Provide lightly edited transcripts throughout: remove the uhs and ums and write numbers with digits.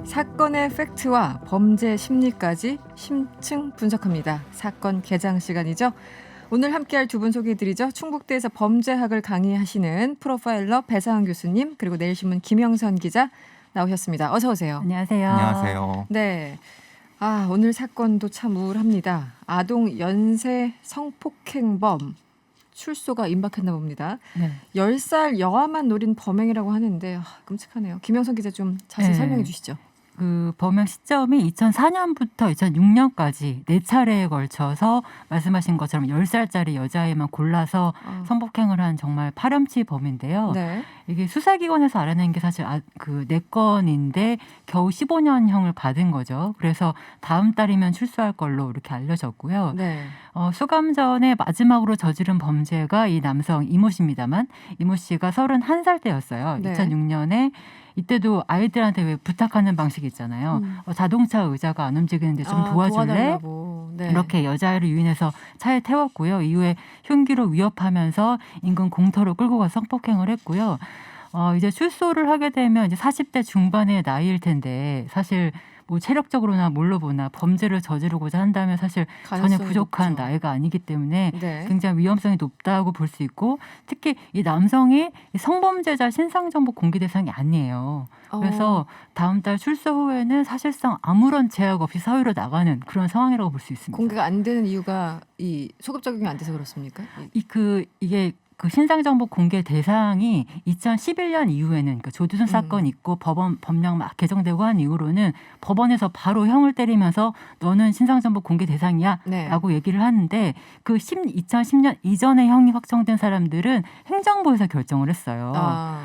사건의 팩트와 범죄 심리까지 심층 분석합니다. 사건 개장 시간이죠. 오늘 함께할 두 분 소개해드리죠. 충북대에서 범죄학을 강의하시는 프로파일러 배상훈 교수님, 그리고 내일신문 김영선 기자 나오셨습니다. 어서 오세요. 안녕하세요. 안녕하세요. 네. 오늘 사건도 참 우울합니다. 아동 연쇄 성폭행범 출소가 임박했나 봅니다. 네. 10살 여아만 노린 범행이라고 하는데 끔찍하네요. 김영선 기자 좀 자세히 네. 설명해 주시죠. 그 범행 시점이 2004년부터 2006년까지 4차례에 걸쳐서 말씀하신 것처럼 10살짜리 여자아이만 골라서 성폭행을 한 정말 파렴치범인데요. 네. 이게 수사기관에서 알아낸 게 사실 그 4건인데 겨우 15년형을 받은 거죠. 그래서 다음 달이면 출소할 걸로 이렇게 알려졌고요. 네. 수감 전에 마지막으로 저지른 범죄가 이 남성 이모 씨입니다만 이모 씨가 31살 때였어요. 네. 2006년에 이때도 아이들한테 왜 부탁하는 방식이 있잖아요. 자동차 의자가 안 움직이는데 좀 도와줄래? 도와달라고. 네. 이렇게 여자아이를 유인해서 차에 태웠고요. 이후에 흉기로 위협하면서 인근 공터로 끌고 가서 성폭행을 했고요. 이제 출소를 하게 되면 이제 40대 중반의 나이일 텐데 사실 뭐 체력적으로나 뭘로 보나 범죄를 저지르고자 한다면 사실 전혀 가능성이 부족한 높죠. 나이가 아니기 때문에 네. 굉장히 위험성이 높다고 볼 수 있고 특히 이 남성이 성범죄자 신상정보 공개 대상이 아니에요. 그래서 다음 달 출소 후에는 사실상 아무런 제약 없이 사회로 나가는 그런 상황이라고 볼 수 있습니다. 공개가 안 되는 이유가 이 소급 적용이 안 돼서 그렇습니까? 이게 그 신상정보 공개 대상이 2011년 이후에는 그러니까 조두순 사건 있고 법령 막 개정되고 한 이후로는 법원에서 바로 형을 때리면서 너는 신상정보 공개 대상이야 네. 라고 얘기를 하는데 그 2010년 이전에 형이 확정된 사람들은 행정부에서 결정을 했어요.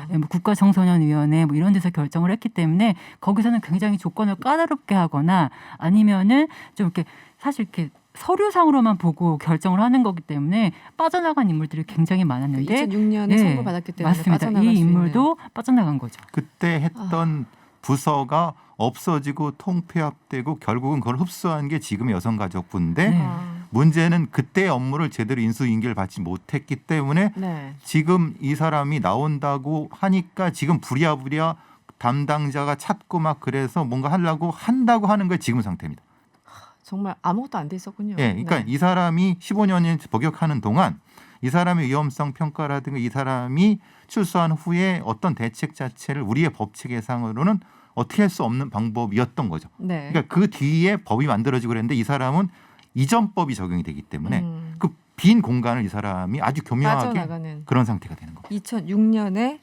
뭐 국가청소년위원회 뭐 이런 데서 결정을 했기 때문에 거기서는 굉장히 조건을 까다롭게 하거나 아니면은 좀 이렇게 사실 이렇게 서류상으로만 보고 결정을 하는 거기 때문에 빠져나간 인물들이 굉장히 많았는데 2006년에 선고 받았기 때문에 맞습니다. 빠져나갈 이 수 인물도 빠져나간 거죠. 그때 했던 부서가 없어지고 통폐합되고 결국은 그걸 흡수한 게 지금 여성가족부인데 네. 문제는 그때의 업무를 제대로 인수인계를 받지 못했기 때문에 네. 지금 이 사람이 나온다고 하니까 지금 부랴부랴 담당자가 찾고 막 그래서 뭔가 하려고 한다고 하는 게 지금 상태입니다. 정말 아무것도 안 돼 있었군요. 예, 그러니까 이 사람이 15년을 복역하는 동안 이 사람의 위험성 평가라든가 이 사람이 출소한 후에 어떤 대책 자체를 우리의 법 체계상으로는 어떻게 할 수 없는 방법이었던 거죠. 네. 그러니까 그 뒤에 법이 만들어지고 그랬는데 이 사람은 이전 법이 적용이 되기 때문에 그 빈 공간을 이 사람이 아주 교묘하게 빠져나가는 그런 상태가 되는 겁니다. 2006년에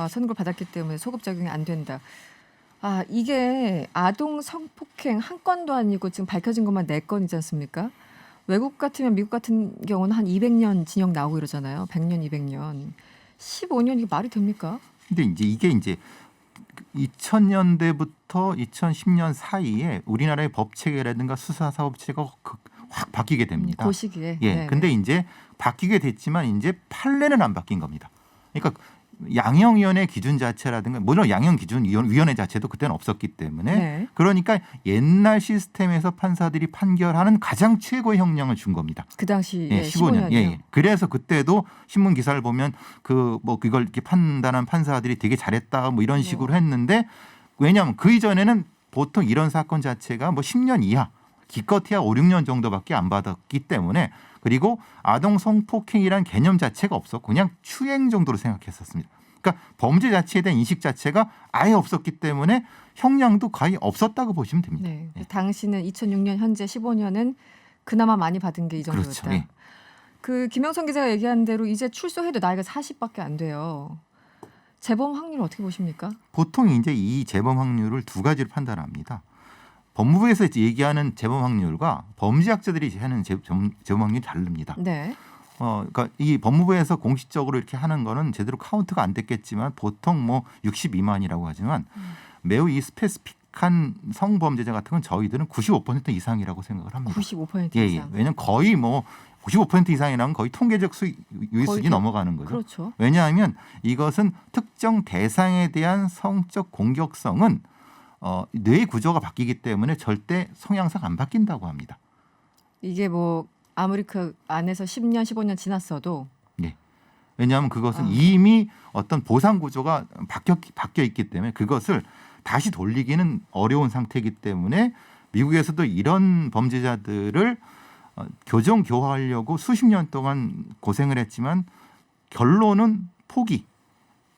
선고를 받았기 때문에 소급 적용이 안 된다. 이게 아동 성폭행 한 건도 아니고 지금 밝혀진 것만 4건이지 않습니까? 외국 같으면 미국 같은 경우는 한 200년 징역 나오고 이러잖아요. 100년, 200년. 15년 이게 말이 됩니까? 근데 이게 2000년대부터 2010년 사이에 우리나라의 법 체계라든가 수사 사업 체계가 확 바뀌게 됩니다. 그 시기에. 예. 네네. 근데 이제 바뀌게 됐지만 이제 판례는 안 바뀐 겁니다. 그러니까 양형위원회 기준 자체라든가 물론 양형기준위원회 자체도 그때는 없었기 때문에 네. 그러니까 옛날 시스템에서 판사들이 판결하는 가장 최고의 형량을 준 겁니다. 그 당시 예, 15년. 15년이요. 예. 그래서 그때도 신문 기사를 보면 그걸 이렇게 판단한 판사들이 되게 잘했다 뭐 이런 식으로 했는데 왜냐하면 그 이전에는 보통 이런 사건 자체가 뭐 10년 이하 기껏해야 5, 6년 정도밖에 안 받았기 때문에 그리고 아동 성폭행이라는 개념 자체가 없었고 그냥 추행 정도로 생각했었습니다. 그러니까 범죄 자체에 대한 인식 자체가 아예 없었기 때문에 형량도 거의 없었다고 보시면 됩니다. 네. 예. 당시는 2006년 현재 15년은 그나마 많이 받은 게 이 정도였다. 그렇죠. 예. 그 김영선 기자가 얘기한 대로 이제 출소해도 나이가 40밖에 안 돼요. 재범 확률 어떻게 보십니까? 보통 이제 이 재범 확률을 두 가지로 판단합니다. 법무부에서 얘기하는 재범 확률과 범죄학자들이 하는 재범 확률이 다릅니다. 네. 그러니까 이 법무부에서 공식적으로 이렇게 하는 거는 제대로 카운트가 안 됐겠지만 보통 뭐 60 미만이라고 하지만 매우 이 스페시픽한 성범죄자 같은 건 저희들은 95% 이상이라고 생각을 합니다. 95% 예, 이상. 왜냐하면 거의 뭐 95% 이상이라면 거의 통계적 유의수준이 넘어가는 거죠. 그렇죠. 왜냐하면 이것은 특정 대상에 대한 성적 공격성은 뇌의 구조가 바뀌기 때문에 절대 성향상 안 바뀐다고 합니다. 이게 뭐 아무리 그 안에서 10년, 15년 지났어도 네. 왜냐하면 그것은 이미 어떤 보상 구조가 바뀌어 있기 때문에 그것을 다시 돌리기는 어려운 상태이기 때문에 미국에서도 이런 범죄자들을 교정 교화하려고 수십 년 동안 고생을 했지만 결론은 포기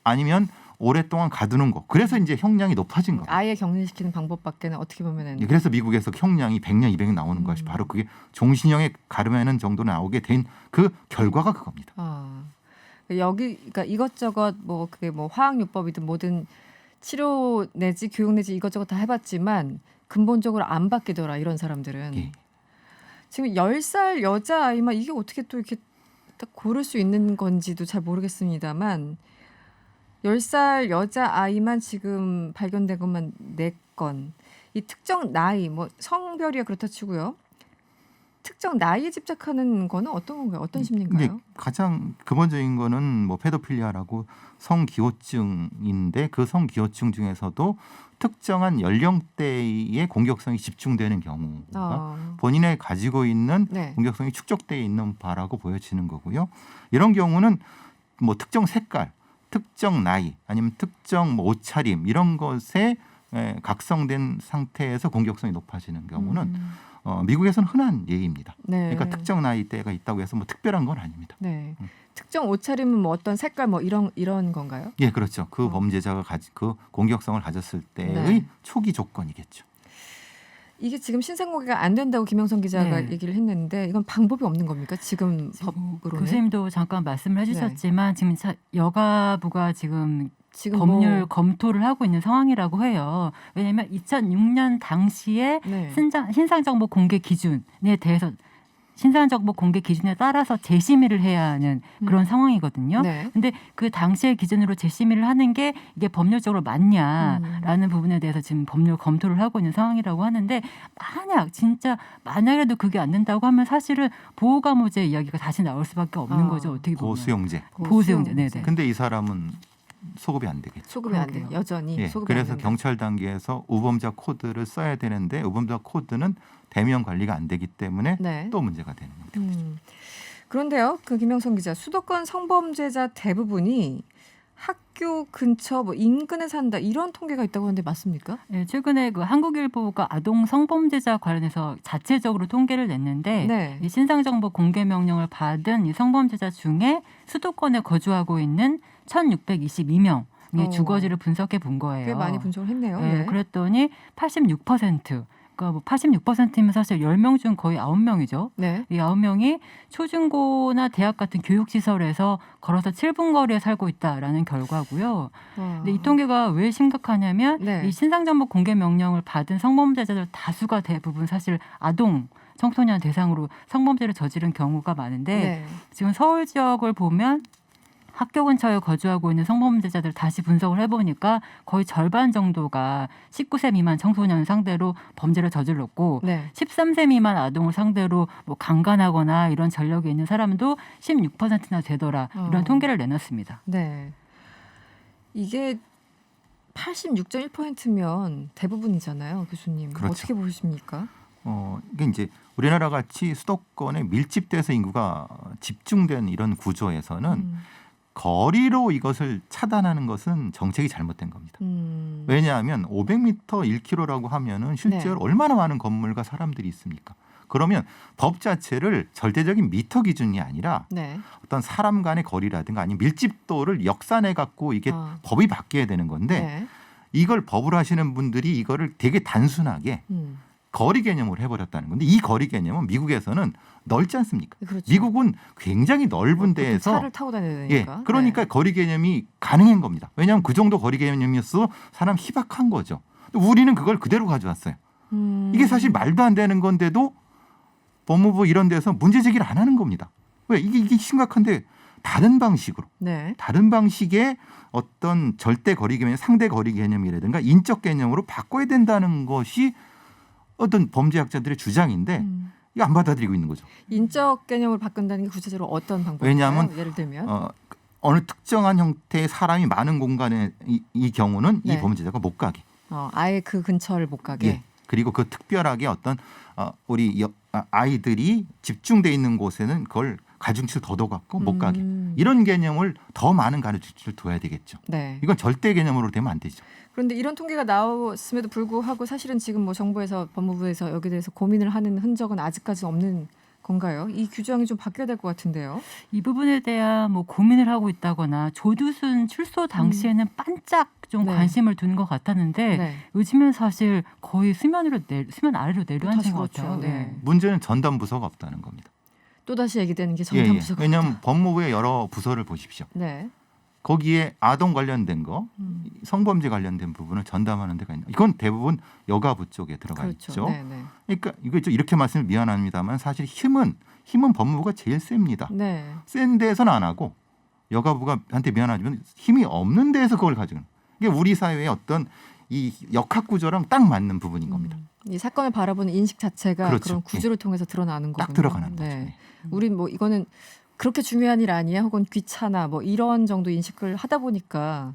아니면 오랫동안 가두는 거. 그래서 이제 형량이 높아진 거예요. 아예 격리시키는 방법밖에는 어떻게 보면은 그래서 미국에서 형량이 100년, 200년 나오는 것이 바로 그게 종신형에 가름하는 정도로 나오게 된 그 결과가 그겁니다. 여기 그러니까 이것저것 뭐 그게 뭐 화학요법이든 뭐든 치료 내지 교육 내지 이것저것 다 해봤지만 근본적으로 안 바뀌더라 이런 사람들은. 예. 지금 10살 여자아이만 이게 어떻게 또 이렇게 딱 고를 수 있는 건지도 잘 모르겠습니다만 10살 여자아이만 지금 발견된 것만 4건. 이 특정 나이 뭐 성별이야 그렇다 치고요. 특정 나이에 집착하는 거는 어떤 건가요? 어떤 심리인가요? 근데 가장 근본적인 거는 뭐 페도필리아라고 성기호증인데 그 성기호증 중에서도 특정한 연령대의 공격성이 집중되는 경우가 본인이 가지고 있는 네. 공격성이 축적되어 있는 바라고 보여지는 거고요. 이런 경우는 뭐 특정 색깔, 특정 나이 아니면 특정 뭐 옷차림 이런 것에 각성된 상태에서 공격성이 높아지는 경우는 미국에서는 흔한 예입니다. 네. 그러니까 특정 나이대가 있다고 해서 뭐 특별한 건 아닙니다. 네. 특정 옷차림은 뭐 어떤 색깔 뭐 이런 건가요? 예, 그렇죠. 그 범죄자가 그 공격성을 가졌을 때의 네. 초기 조건이겠죠. 이게 지금 신생공개가 안 된다고 김영선 기자가 네. 얘기를 했는데 이건 방법이 없는 겁니까? 지금 법으로는? 교수님도 잠깐 말씀을 해주셨지만 지금 여가부가 지금 법률 뭐, 검토를 하고 있는 상황이라고 해요. 왜냐하면 2006년 당시에 네. 신상정보 공개 기준에 대해서 신상정보 공개 기준에 따라서 재심의를 해야 하는 그런 상황이거든요. 네. 근데 그 당시의 기준으로 재심의를 하는 게 이게 법률적으로 맞냐라는 부분에 대해서 지금 법률 검토를 하고 있는 상황이라고 하는데 만약에도 그게 안 된다고 하면 사실은 보호감호제 이야기가 다시 나올 수밖에 없는 거죠. 어떻게 보면. 보수용제. 보수용제. 네네. 근데 이 사람은 소급이 안 되겠죠. 소급이 안 돼요. 그러게요. 여전히 예, 소급이 안 그래서 된다. 경찰 단계에서 우범자 코드를 써야 되는데 우범자 코드는 대면 관리가 안 되기 때문에 네. 또 문제가 되는 겁니다. 그런데요, 그 김영선 기자, 수도권 성범죄자 대부분이 학교 근처 뭐 인근에 산다 이런 통계가 있다고 하는데 맞습니까? 네, 최근에 그 한국일보가 아동 성범죄자 관련해서 자체적으로 통계를 냈는데 네. 이 신상정보 공개 명령을 받은 이 성범죄자 중에 수도권에 거주하고 있는 1,622명의 주거지를 분석해 본 거예요. 꽤 많이 분석을 했네요. 네, 네. 그랬더니 86%. 그러니까 뭐 86%면 사실 10명 중 거의 9명이죠. 네. 이 9명이 초중고나 대학 같은 교육시설에서 걸어서 7분 거리에 살고 있다라는 결과고요. 근데 이 통계가 왜 심각하냐면 네. 이 신상정보 공개 명령을 받은 성범죄자들 다수가 대부분 사실 아동, 청소년 대상으로 성범죄를 저지른 경우가 많은데 네. 지금 서울 지역을 보면 학교 근처에 거주하고 있는 성범죄자들 다시 분석을 해보니까 거의 절반 정도가 19세 미만 청소년 상대로 범죄를 저질렀고 네. 13세 미만 아동을 상대로 뭐 강간하거나 이런 전력이 있는 사람도 16%나 되더라 이런 통계를 내놨습니다. 네. 이게 86.1%면 대부분이잖아요, 교수님. 그렇죠. 어떻게 보십니까? 이게 이제 우리나라 같이 수도권에 밀집돼서 인구가 집중된 이런 구조에서는 거리로 이것을 차단하는 것은 정책이 잘못된 겁니다. 왜냐하면 500m 1km라고 하면은 실제로 네. 얼마나 많은 건물과 사람들이 있습니까? 그러면 법 자체를 절대적인 미터 기준이 아니라 네. 어떤 사람 간의 거리라든가 아니면 밀집도를 역산해 갖고 이게 법이 바뀌어야 되는 건데 네. 이걸 법으로 하시는 분들이 이거를 되게 단순하게 거리 개념으로 해버렸다는 건데 이 거리 개념은 미국에서는 넓지 않습니까? 그렇죠. 미국은 굉장히 넓은 데에서 차를 타고 다녀야 예, 되니까. 그러니까 네. 거리 개념이 가능한 겁니다. 왜냐하면 그 정도 거리 개념이었어 사람 희박한 거죠. 우리는 그걸 그대로 가져왔어요. 이게 사실 말도 안 되는 건데도 법무부 이런 데서 문제 제기를 안 하는 겁니다. 왜 이게 심각한데 다른 방식으로 네. 다른 방식의 어떤 절대 거리 개념, 상대 거리 개념이라든가 인적 개념으로 바꿔야 된다는 것이 어떤 범죄학자들의 주장인데 이거 안 받아들이고 있는 거죠. 인적 개념을 바꾼다는 게 구체적으로 어떤 방법일까요? 왜냐하면 예를 들면 어느 특정한 형태의 사람이 많은 공간에 이 경우는 네. 이 범죄자가 못 가게. 아예 그 근처를 못 가게. 예. 그리고 그 특별하게 어떤 우리 아이들이 집중돼 있는 곳에는 그걸 가중치를 더 둬갖고 못 가게 이런 개념을 더 많은 가중치를 둬야 되겠죠. 네. 이건 절대 개념으로 되면 안 되죠. 그런데 이런 통계가 나왔음에도 불구하고 사실은 지금 뭐 정부에서 법무부에서 여기에 대해서 고민을 하는 흔적은 아직까지 없는 건가요? 이 규정이 좀 바뀌어야 될 것 같은데요. 이 부분에 대한 뭐 고민을 하고 있다거나 조두순 출소 당시에는 반짝 좀 네. 관심을 두는 것 같았는데 네. 요즘은 사실 거의 수면 아래로 내려앉은 다시 것 그렇죠. 같아요. 네. 문제는 전담 부서가 없다는 겁니다. 또 다시 얘기되는 게 예, 예. 정담부서가. 왜냐하면 법무부의 여러 부서를 보십시오. 네. 거기에 아동 관련된 거, 성범죄 관련된 부분을 전담하는 데가 있나? 이건 대부분 여가부 쪽에 들어가 그렇죠. 있죠. 네, 네. 그러니까 이거 좀 이렇게 말씀을 미안합니다만 사실 힘은 법무부가 제일 셉니다. 네. 센 데서는 안 하고 여가부가 한테 미안하지만 힘이 없는 데에서 그걸 가지고 이게 우리 사회의 어떤 이 역학 구조랑 딱 맞는 부분인 겁니다. 이 사건을 바라보는 인식 자체가 그렇죠. 그런 구조를 통해서 드러나는 거군요. 딱 들어가는 거죠. 네. 네. 우린 뭐 이거는 그렇게 중요한 일 아니야 혹은 귀찮아 뭐 이런 정도 인식을 하다 보니까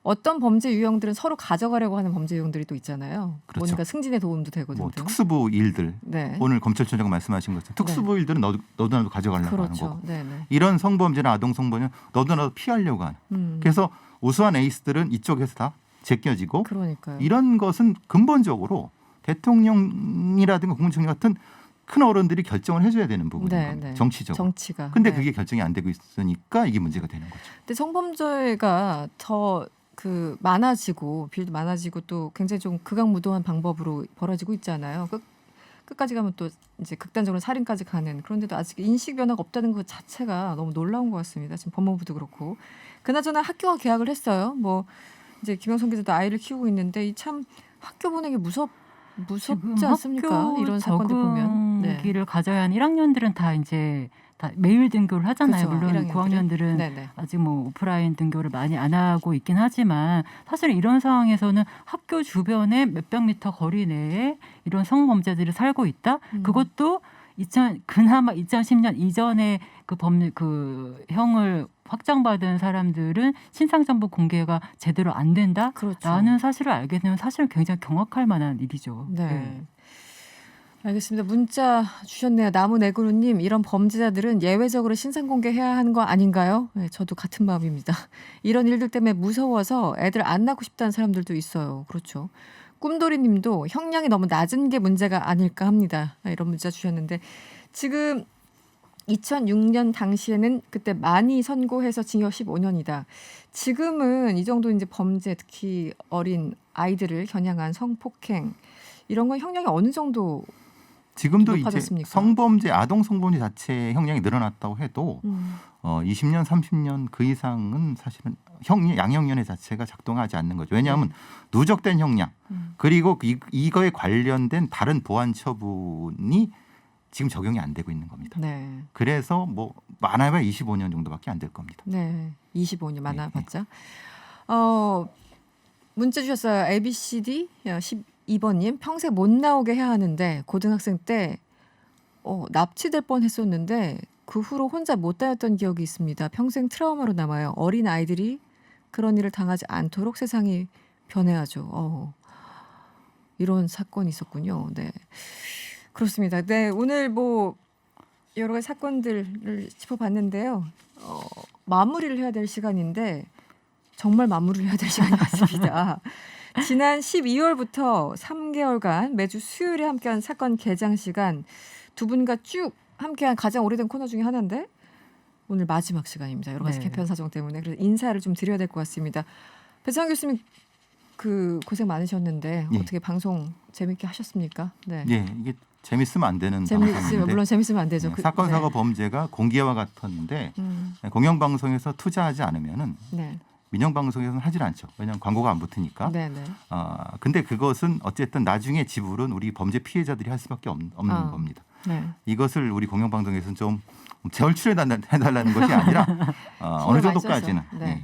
어떤 범죄 유형들은 서로 가져가려고 하는 범죄 유형들이 또 있잖아요. 그렇죠. 뭔가 승진에 도움도 되고 뭐 등등. 특수부 일들 네. 오늘 검찰총장 말씀하신 것처럼 특수부 일들은 너도 나도 가져가려고 하는 그렇죠. 거고 네, 네. 이런 성범죄나 아동 성범죄는 너도 나도 피하려고 하는. 그래서 우수한 에이스들은 이쪽에서 다 제껴지고 그러니까요. 이런 것은 근본적으로 대통령이라든가 국무총리 같은 큰 어른들이 결정을 해줘야 되는 부분인 네, 겁니다. 네. 정치적으로. 정치가. 근데 네. 그게 결정이 안 되고 있으니까 이게 문제가 되는 거죠. 근데 성범죄가 더 그 많아지고 비율도 많아지고 또 굉장히 좀 극악무도한 방법으로 벌어지고 있잖아요. 끝까지 가면 또 이제 극단적으로 살인까지 가는 그런데도 아직 인식 변화가 없다는 것 자체가 너무 놀라운 것 같습니다. 지금 법무부도 그렇고 그나저나 학교가 개학을 했어요. 뭐 이제 김영선 기자도 아이를 키우고 있는데 이 참 학교 보내기 무섭지 않습니까? 이런 사건들 보면 적응기를 가져야 하는 1학년들은 다 이제 다 매일 등교를 하잖아요. 그렇죠. 물론 1학년들은. 9학년들은 네네. 아직 뭐 오프라인 등교를 많이 안 하고 있긴 하지만 사실 이런 상황에서는 학교 주변에 몇백 미터 거리 내에 이런 성범죄들이 살고 있다. 그것도 그나마 2010년 이전에 그 형을 확정받은 사람들은 신상 정보 공개가 제대로 안 된다. 그렇죠. 라는 사실을 알게 되면 사실 굉장히 경악할 만한 일이죠. 네. 알겠습니다. 문자 주셨네요. 나무네그루님 이런 범죄자들은 예외적으로 신상 공개해야 하는 거 아닌가요? 네, 저도 같은 마음입니다. 이런 일들 때문에 무서워서 애들 안 낳고 싶다는 사람들도 있어요. 그렇죠. 꿈돌이님도 형량이 너무 낮은 게 문제가 아닐까 합니다. 네, 이런 문자 주셨는데 지금 2006년 당시에는 그때 많이 선고해서 징역 15년이다. 지금은 이 정도 이제 범죄 특히 어린 아이들을 겨냥한 성폭행 이런 건 형량이 어느 정도 지금도 높아졌습니까? 이제 성범죄, 아동 성범죄 자체의 형량이 늘어났다고 해도 20년, 30년 그 이상은 사실은 양형위원회 자체가 작동하지 않는 거죠. 왜냐하면 누적된 형량 그리고 이거에 관련된 다른 보완 처분이 지금 적용이 안 되고 있는 겁니다. 네. 그래서 뭐 많아야 25년 정도밖에 안 될 겁니다. 네. 25년 많아봤자. 네. 문자 주셨어요. ABCD 12번님 평생 못 나오게 해야 하는데 고등학생 때 납치될 뻔했었는데 그 후로 혼자 못 다녔던 기억이 있습니다. 평생 트라우마로 남아요. 어린 아이들이 그런 일을 당하지 않도록 세상이 변해야죠. 이런 사건이 있었군요. 네, 그렇습니다. 네, 오늘 뭐 여러 가지 사건들을 짚어봤는데요. 마무리를 해야 될 시간인데 정말 마무리를 해야 될 시간이 왔습니다. 지난 12월부터 3개월간 매주 수요일에 함께한 사건 개장 시간 두 분과 쭉 함께한 가장 오래된 코너 중에 하나인데 오늘 마지막 시간입니다. 여러 가지 네. 개편 사정 때문에 그래서 인사를 좀 드려야 될 것 같습니다. 배창 교수님 그 고생 많으셨는데 예. 어떻게 방송 재밌게 하셨습니까? 네. 예, 이게 재밌으면 안 되는 재밌으면 방송인데 물론 재밌으면 안 되죠. 사건 사고 범죄가 공기와 같았는데 공영방송에서 투자하지 않으면은 네. 민영방송에서는 하질 않죠. 왜냐하면 광고가 안 붙으니까. 네, 네. 근데 그것은 어쨌든 나중에 지불은 우리 범죄 피해자들이 할 수밖에 없는 겁니다. 네. 이것을 우리 공영방송에서는 좀 제얼출해달라는 것이 아니라 어느 정도까지는. 네.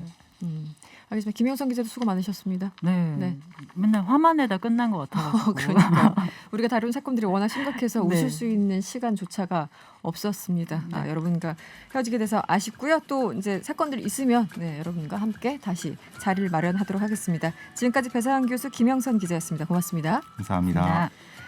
알겠습니다. 김영선 기자도 수고 많으셨습니다. 네. 네. 맨날 화만 내다 끝난 것 같아가지고. 그러니까 우리가 다룬 사건들이 워낙 심각해서 네. 웃을 수 있는 시간조차가 없었습니다. 여러분과 헤어지게 돼서 아쉽고요. 또 이제 사건들이 있으면 여러분과 함께 다시 자리를 마련하도록 하겠습니다. 지금까지 배상환 교수, 김영선 기자였습니다. 고맙습니다. 감사합니다. 감사합니다.